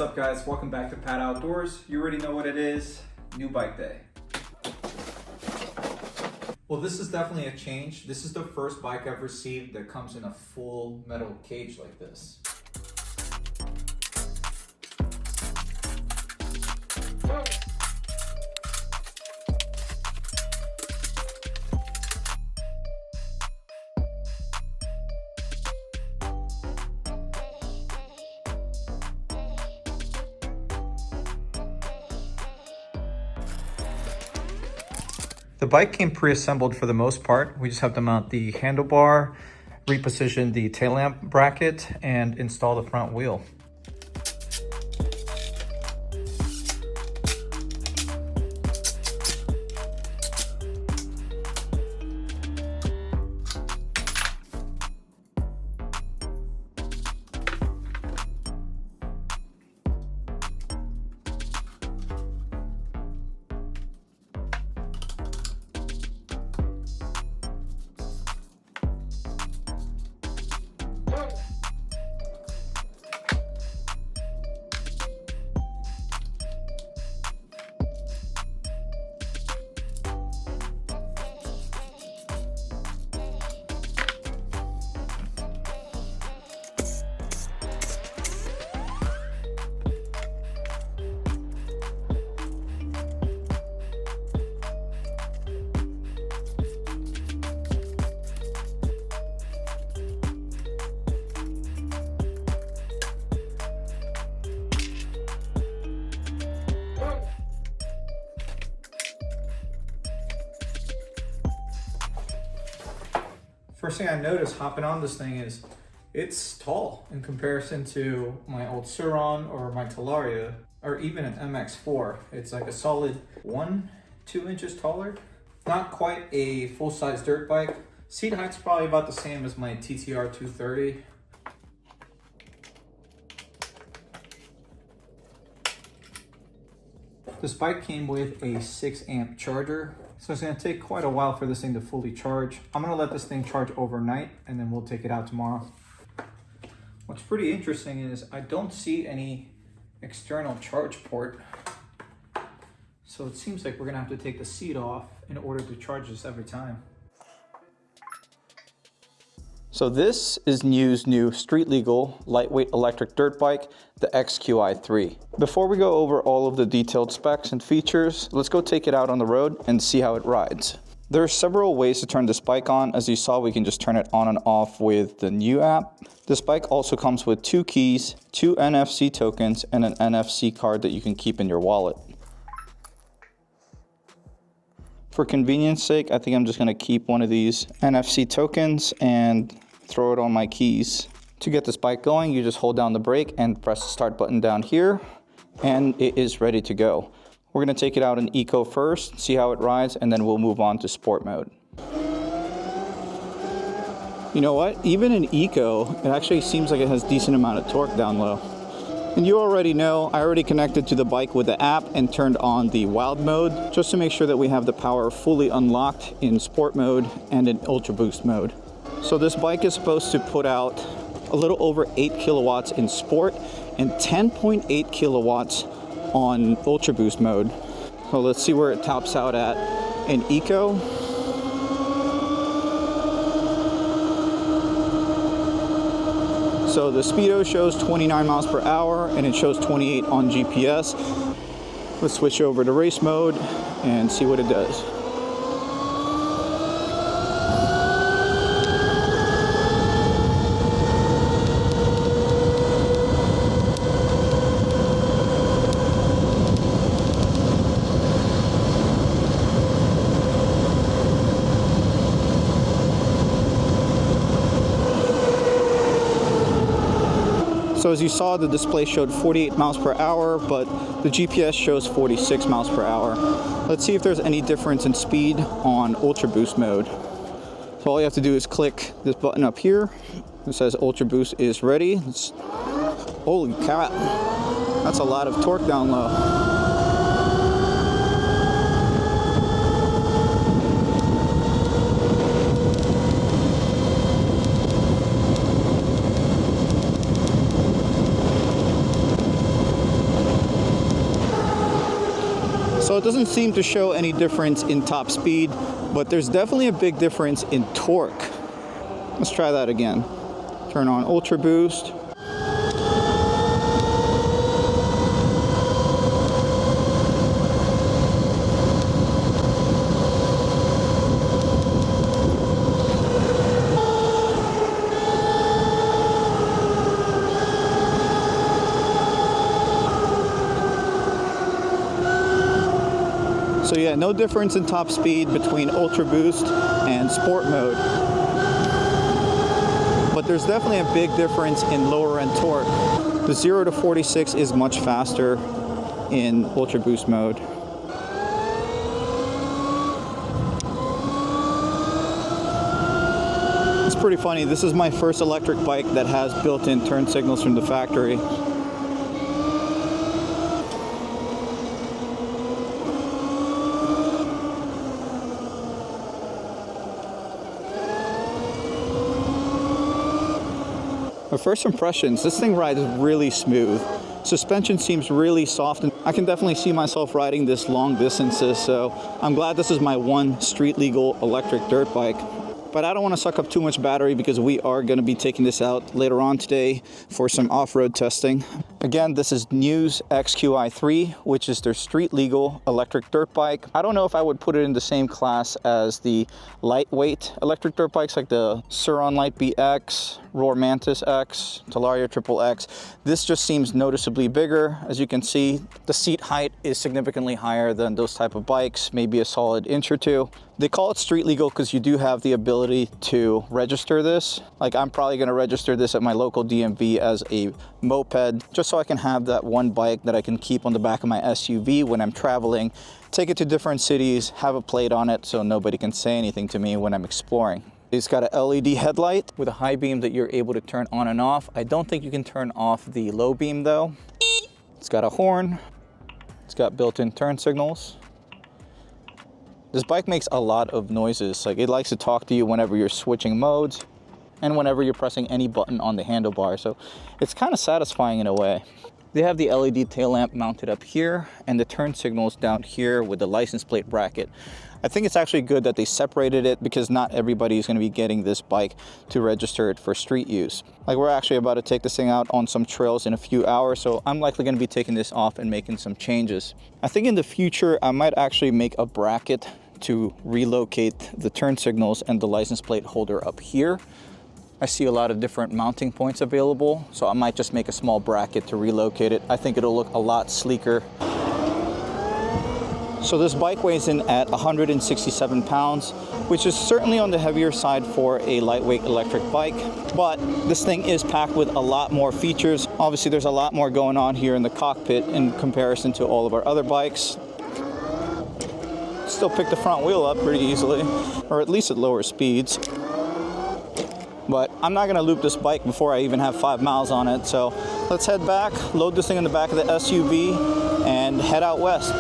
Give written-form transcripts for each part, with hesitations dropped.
What's up guys, welcome back to Pat Outdoors. You already know what it is, new bike day. Well, this is definitely a change. This is the first bike I've received that comes in a full metal cage like this. The bike came pre-assembled for the most part. We just have to mount the handlebar, reposition the tail lamp bracket, and install the front wheel. First thing I noticed hopping on this thing is it's tall in comparison to my old Suron or my Talaria or even an MX4. It's like a solid 1-2 inches taller. Not quite a full-size dirt bike. Seat height's probably about the same as my TTR 230. This bike came with a 6 amp charger. So it's gonna take quite a while for this thing to fully charge. I'm gonna let this thing charge overnight and then we'll take it out tomorrow. What's pretty interesting is I don't see any external charge port. So it seems like we're gonna have to take the seat off in order to charge this every time. So this is NIU's new street legal lightweight electric dirt bike, the XQi3. Before we go over all of the detailed specs and features, let's go take it out on the road and see how it rides. There are several ways to turn this bike on. As you saw, we can just turn it on and off with the NIU app. This bike also comes with 2 keys, 2 NFC tokens, and an NFC card that you can keep in your wallet. For convenience sake, I think I'm just gonna keep one of these NFC tokens and throw it on my keys. To get this bike going, you just hold down the brake and press the start button down here, and it is ready to go. We're gonna take it out in Eco first, see how it rides, and then we'll move on to sport mode. You know what? Even in Eco, it actually seems like it has a decent amount of torque down low. And you already know, I already connected to the bike with the app and turned on the wild mode just to make sure that we have the power fully unlocked in sport mode and in ultra boost mode. So this bike is supposed to put out a little over 8 kilowatts in sport and 10.8 kilowatts on ultra boost mode. So let's see where it tops out at in Eco. So the speedo shows 29 miles per hour and it shows 28 on GPS. Let's switch over to race mode and see what it does. So as you saw, the display showed 48 miles per hour, but the GPS shows 46 miles per hour. Let's see if there's any difference in speed on Ultra Boost mode. So all you have to do is click this button up here. It says Ultra Boost is ready. Holy crap, that's a lot of torque down low. So it doesn't seem to show any difference in top speed, but there's definitely a big difference in torque. Let's try that again. Turn on Ultra Boost. So yeah, no difference in top speed between Ultra Boost and Sport mode. But there's definitely a big difference in lower end torque. The 0 to 46 is much faster in Ultra Boost mode. It's pretty funny. This is my first electric bike that has built-in turn signals from the factory. My first impressions, this thing rides really smooth. Suspension seems really soft, and I can definitely see myself riding this long distances, so I'm glad this is my one street legal electric dirt bike. But I don't want to suck up too much battery because we are going to be taking this out later on today for some off-road testing. Again, this is NIU XQi3, which is their street legal electric dirt bike. I don't know if I would put it in the same class as the lightweight electric dirt bikes like the Suron Light BX, Roar Mantis X, Talaria Triple X. This just seems noticeably bigger. As you can see, the seat height is significantly higher than those type of bikes, maybe a solid inch or two. They call it street legal because you do have the ability to register this. Like, I'm probably going to register this at my local DMV as a moped, just so I can have that one bike that I can keep on the back of my SUV when I'm traveling, take it to different cities, have a plate on it so nobody can say anything to me when I'm exploring. It's got an LED headlight with a high beam that you're able to turn on and off. I don't think you can turn off the low beam though. It's got a horn. It's got built-in turn signals. This bike makes a lot of noises. Like, it likes to talk to you whenever you're switching modes and whenever you're pressing any button on the handlebar. So it's kind of satisfying in a way. They have the LED tail lamp mounted up here and the turn signals down here with the license plate bracket. I think it's actually good that they separated it because not everybody is going to be getting this bike to register it for street use. Like, we're actually about to take this thing out on some trails in a few hours, so I'm likely going to be taking this off and making some changes. I think in the future I might actually make a bracket to relocate the turn signals and the license plate holder up here. I see a lot of different mounting points available, so I might just make a small bracket to relocate it. I think it'll look a lot sleeker. So this bike weighs in at 167 pounds, which is certainly on the heavier side for a lightweight electric bike, but this thing is packed with a lot more features. Obviously, there's a lot more going on here in the cockpit in comparison to all of our other bikes. Still pick the front wheel up pretty easily, or at least at lower speeds. But I'm not gonna loop this bike before I even have 5 miles on it, so let's head back, load this thing in the back of the SUV, and head out west.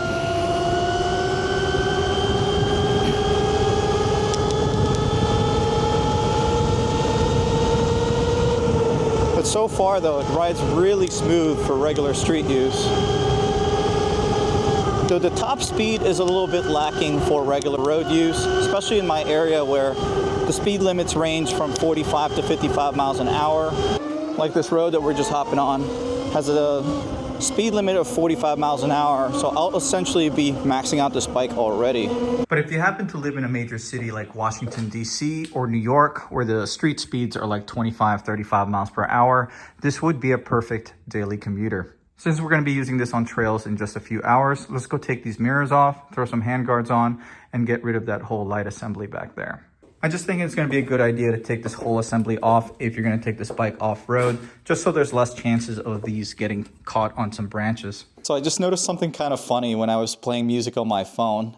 But so far though, it rides really smooth for regular street use. Though the top speed is a little bit lacking for regular road use, especially in my area where the speed limits range from 45 to 55 miles an hour. Like this road that we're just hopping on has a speed limit of 45 miles an hour, so I'll essentially be maxing out this bike already. But if you happen to live in a major city like Washington, D.C. or New York, where the street speeds are like 25, 35 miles per hour, this would be a perfect daily commuter. Since we're going to be using this on trails in just a few hours, let's go take these mirrors off, throw some handguards on, and get rid of that whole light assembly back there. I just think it's going to be a good idea to take this whole assembly off if you're going to take this bike off-road, just so there's less chances of these getting caught on some branches. So I just noticed something kind of funny when I was playing music on my phone.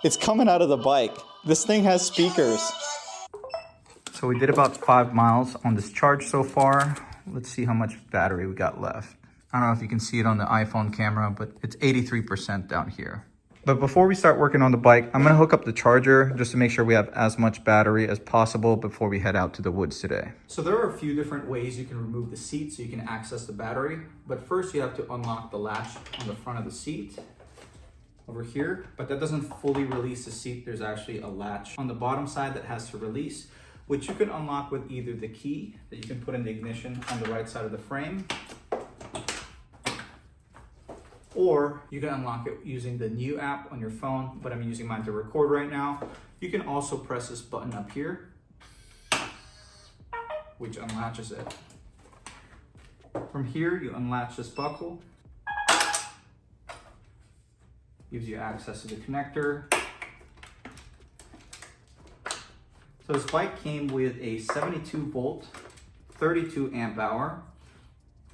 It's coming out of the bike. This thing has speakers. So we did about 5 miles on this charge so far. Let's see how much battery we got left. I don't know if you can see it on the iPhone camera, but it's 83% down here. But before we start working on the bike, I'm gonna hook up the charger just to make sure we have as much battery as possible before we head out to the woods today. So there are a few different ways you can remove the seat so you can access the battery. But first you have to unlock the latch on the front of the seat. over here, but that doesn't fully release the seat. There's actually a latch on the bottom side that has to release, which you can unlock with either the key that you can put in the ignition on the right side of the frame, or you can unlock it using the NIU app on your phone, but I'm using mine to record right now. You can also press this button up here, which unlatches it. From here, you unlatch this buckle. Gives you access to the connector. So this bike came with a 72 volt, 32 amp hour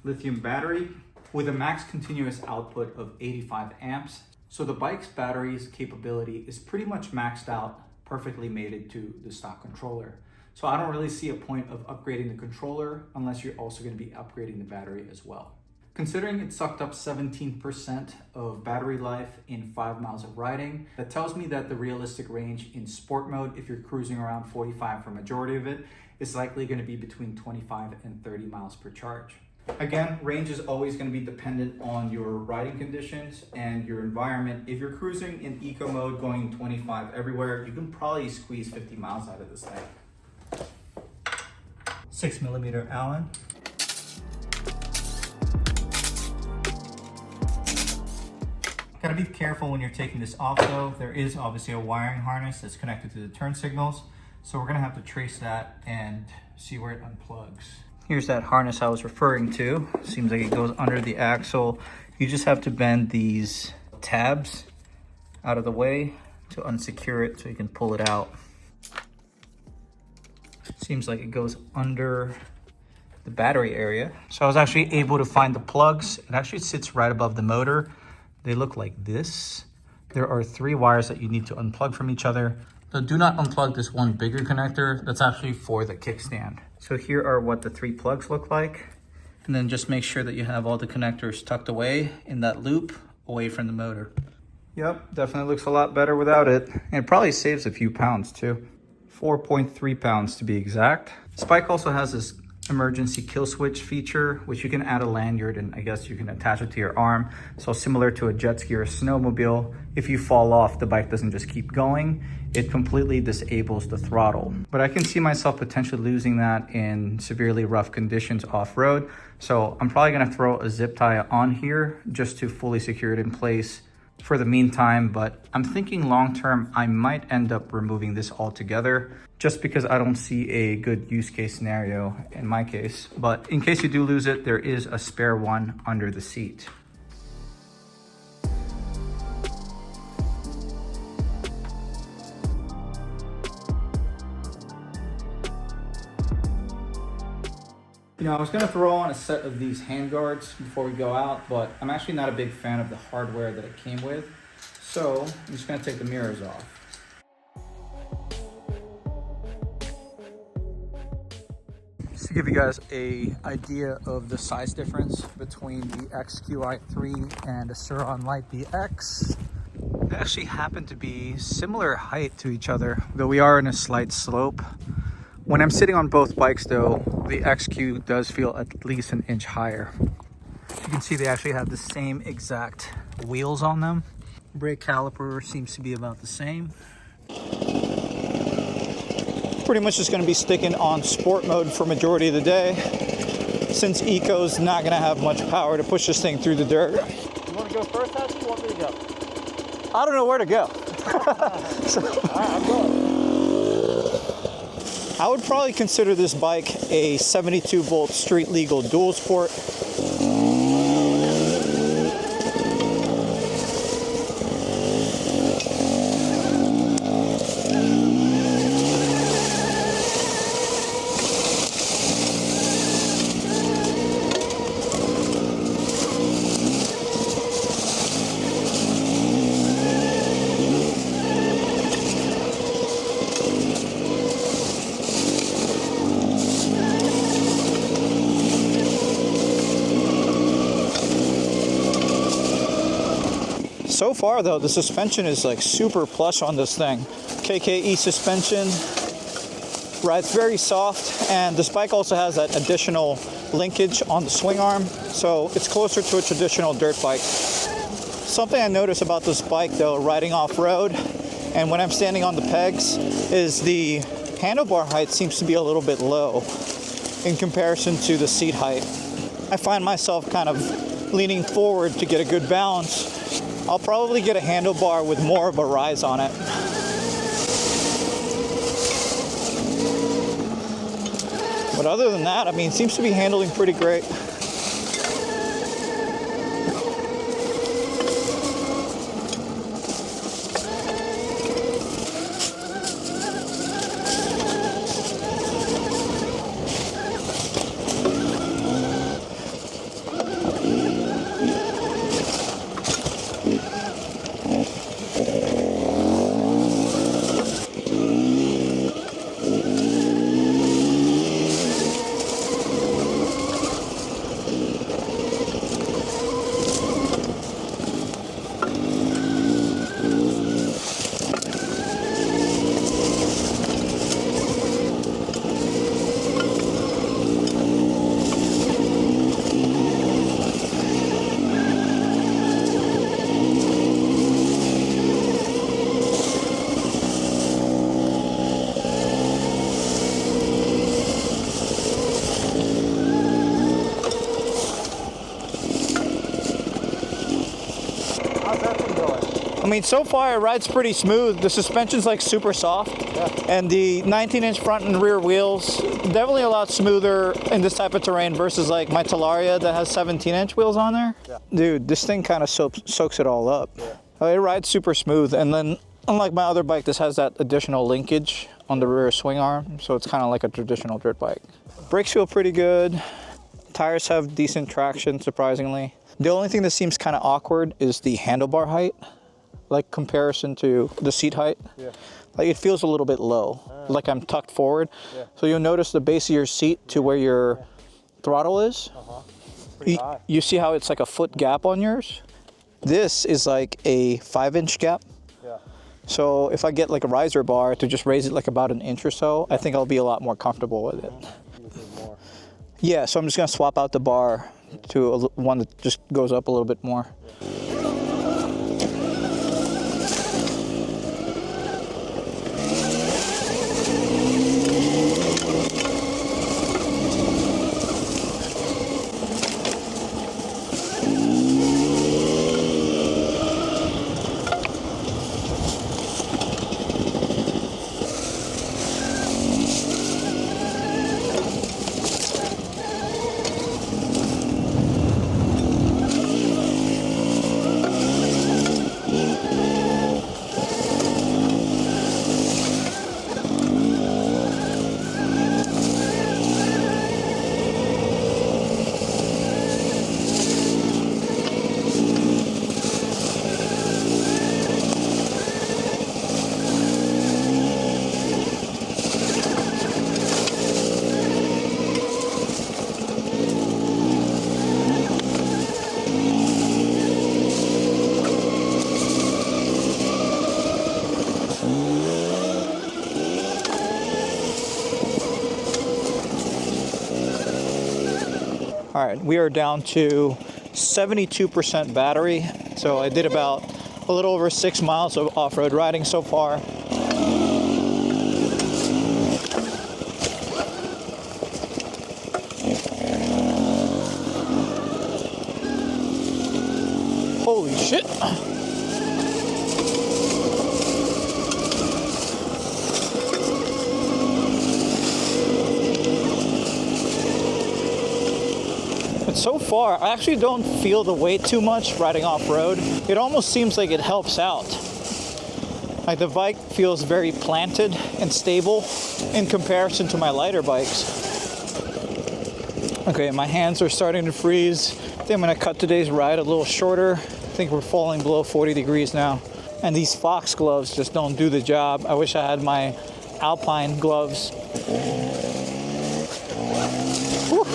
lithium battery with a max continuous output of 85 amps. So the bike's battery's capability is pretty much maxed out, perfectly mated to the stock controller. So I don't really see a point of upgrading the controller unless you're also going to be upgrading the battery as well. Considering it sucked up 17% of battery life in 5 miles of riding, that tells me that the realistic range in sport mode, if you're cruising around 45 for a majority of it, is likely going to be between 25 and 30 miles per charge. Again, range is always going to be dependent on your riding conditions and your environment. If you're cruising in eco mode going 25 everywhere, you can probably squeeze 50 miles out of this thing. 6mm Allen. Gotta be careful when you're taking this off though. There is obviously a wiring harness that's connected to the turn signals. So we're gonna have to trace that and see where it unplugs. Here's that harness I was referring to. Seems like it goes under the axle. You just have to bend these tabs out of the way to unsecure it so you can pull it out. Seems like it goes under the battery area. So I was actually able to find the plugs. It actually sits right above the motor. They look like this. There are 3 wires that you need to unplug from each other. So do not unplug this one bigger connector. That's actually for the kickstand. So here are what the 3 plugs look like. And then just make sure that you have all the connectors tucked away in that loop away from the motor. Yep, definitely looks a lot better without it. And it probably saves a few pounds too. 4.3 pounds to be exact. This bike also has this emergency kill switch feature, which you can add a lanyard and I guess you can attach it to your arm. So similar to a jet ski or a snowmobile, if you fall off, the bike doesn't just keep going. It completely disables the throttle. But I can see myself potentially losing that in severely rough conditions off-road. So I'm probably gonna throw a zip tie on here just to fully secure it in place for the meantime, but I'm thinking long-term, I might end up removing this altogether just because I don't see a good use case scenario in my case. But in case you do lose it, there is a spare one under the seat. You know, I was gonna throw on a set of these handguards before we go out, but I'm actually not a big fan of the hardware that it came with. So I'm just gonna take the mirrors off. Just to give you guys an idea of the size difference between the XQi3 and the Sur-Ron Lite DX. They actually happen to be similar height to each other, though we are in a slight slope. When I'm sitting on both bikes though, the XQ does feel at least an inch higher. You can see they actually have the same exact wheels on them. Brake caliper seems to be about the same. Pretty much just gonna be sticking on sport mode for majority of the day, since Eco's not gonna have much power to push this thing through the dirt. You wanna go first, how do you want me to go? I don't know where to go. All right, I'm going. I would probably consider this bike a 72 volt street legal dual sport. So far though, the suspension is like super plush on this thing. KKE suspension, rides very soft, and this bike also has that additional linkage on the swing arm, so it's closer to a traditional dirt bike. Something I notice about this bike though, riding off-road, and when I'm standing on the pegs, is the handlebar height seems to be a little bit low in comparison to the seat height. I find myself kind of leaning forward to get a good balance. I'll probably get a handlebar with more of a rise on it. But other than that, I mean, it seems to be handling pretty great. I mean, so far it rides pretty smooth. The suspension's like super soft, and the 19-inch front and rear wheels definitely a lot smoother in this type of terrain versus like my Talaria that has 17-inch wheels on there. Dude, this thing kind of soaks it all up. It rides super smooth, and then unlike my other bike, this has that additional linkage on the rear swing arm, so it's kind of like a traditional dirt bike. Brakes feel pretty good. Tires have decent traction, surprisingly. The only thing that seems kind of awkward is the handlebar height, like comparison to the seat height. Like it feels a little bit low, like I'm tucked forward. So you'll notice the base of your seat to where your throttle is. You see how it's like a foot gap on yours? This is like a 5-inch gap. So if I get like a riser bar to just raise it like about an inch or so, I think I'll be a lot more comfortable with it. Yeah, so I'm just gonna swap out the bar to one that just goes up a little bit more. All right, we are down to 72% battery. So I did about a little over 6 miles of off-road riding so far. Holy shit. But so far, I actually don't feel the weight too much riding off-road. It almost seems like it helps out. Like the bike feels very planted and stable in comparison to my lighter bikes. Okay, my hands are starting to freeze. I think I'm gonna cut today's ride a little shorter. I think we're falling below 40 degrees now. And these Fox gloves just don't do the job. I wish I had my Alpine gloves. Whew.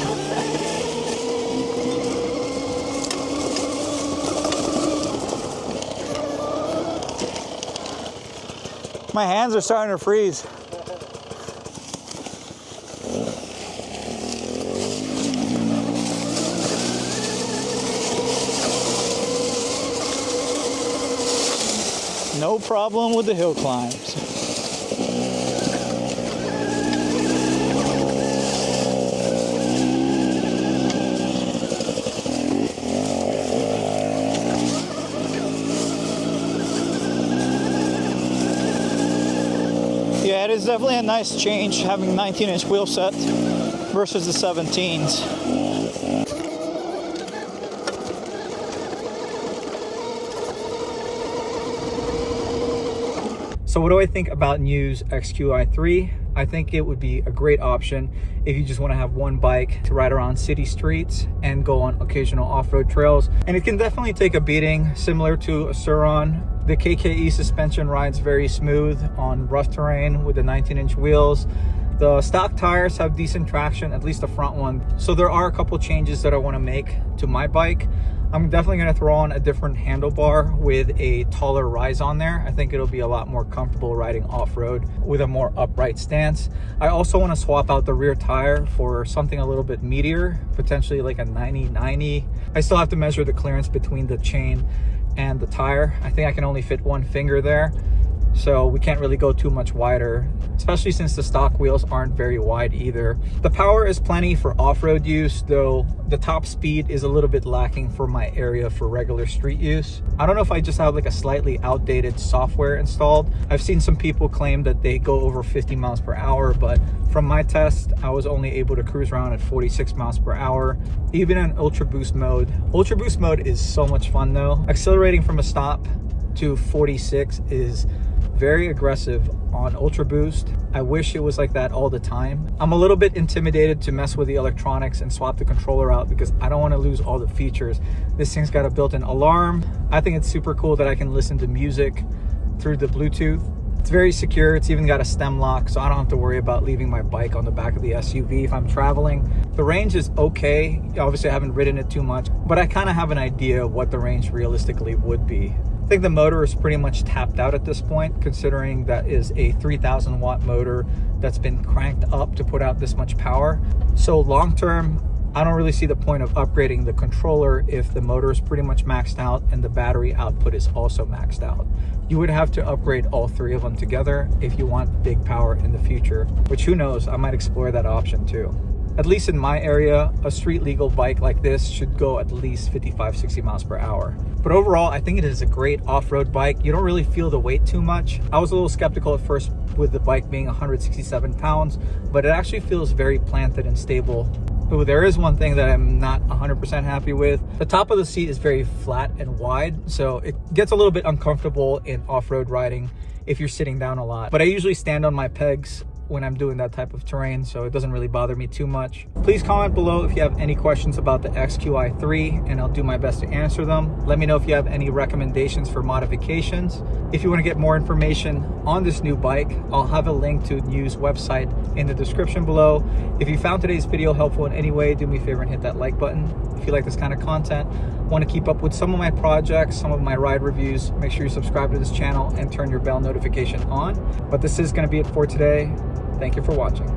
My hands are starting to freeze. No problem with the hill climbs. Yeah, it is definitely a nice change having 19-inch wheel set versus the 17s. So what do I think about NIU's XQi3? I think it would be a great option if you just want to have one bike to ride around city streets and go on occasional off-road trails. And it can definitely take a beating similar to a Sur-Ron. The KKE suspension rides very smooth on rough terrain with the 19-inch wheels. The stock tires have decent traction, at least the front one. So there are a couple changes that I want to make to my bike. I'm definitely going to throw on a different handlebar with a taller rise on there. I think it'll be a lot more comfortable riding off-road with a more upright stance. I also want to swap out the rear tire for something a little bit meatier, potentially like a 90/90. I still have to measure the clearance between the chain and the tire. I think I can only fit one finger there, so we can't really go too much wider, especially since the stock wheels aren't very wide either. The power is plenty for off-road use, though the top speed is a little bit lacking for my area for regular street use. I don't know if I just have like a slightly outdated software installed. I've seen some people claim that they go over 50 miles per hour, but from my test, I was only able to cruise around at 46 miles per hour, even in Ultra Boost mode. Ultra Boost mode is so much fun though. Accelerating from a stop to 46 is very aggressive on Ultra Boost. I wish it was like that all the time. I'm a little bit intimidated to mess with the electronics and swap the controller out because I don't want to lose all the features. This thing's got a built-in alarm. I think it's super cool that I can listen to music through the Bluetooth. It's very secure. It's even got a stem lock, so I don't have to worry about leaving my bike on the back of the SUV if I'm traveling. The range is okay. Obviously I haven't ridden it too much, but I kind of have an idea of what the range realistically would be. I think the motor is pretty much tapped out at this point, considering that is a 3,000 watt motor that's been cranked up to put out this much power. So long term, I don't really see the point of upgrading the controller if the motor is pretty much maxed out and the battery output is also maxed out. You would have to upgrade all three of them together if you want big power in the future, which who knows, I might explore that option too. At least in my area, a street legal bike like this should go at least 55-60 miles per hour. But overall, I think it is a great off-road bike. You don't really feel the weight too much. I was a little skeptical at first with the bike being 167 pounds, but it actually feels very planted and stable. Ooh, there is one thing that I'm not 100% happy with. The top of the seat is very flat and wide, so it gets a little bit uncomfortable in off-road riding if you're sitting down a lot. But I usually stand on my pegs when I'm doing that type of terrain, so it doesn't really bother me too much. Please comment below if you have any questions about the XQi3 and I'll do my best to answer them. Let me know if you have any recommendations for modifications. If you want to get more information on this new bike, I'll have a link to NIU's website in the description below. If you found today's video helpful in any way, do me a favor and hit that like button. If you like this kind of content, want to keep up with some of my projects, some of my ride reviews, make sure you subscribe to this channel and turn your bell notification on. But this is going to be it for today. Thank you for watching.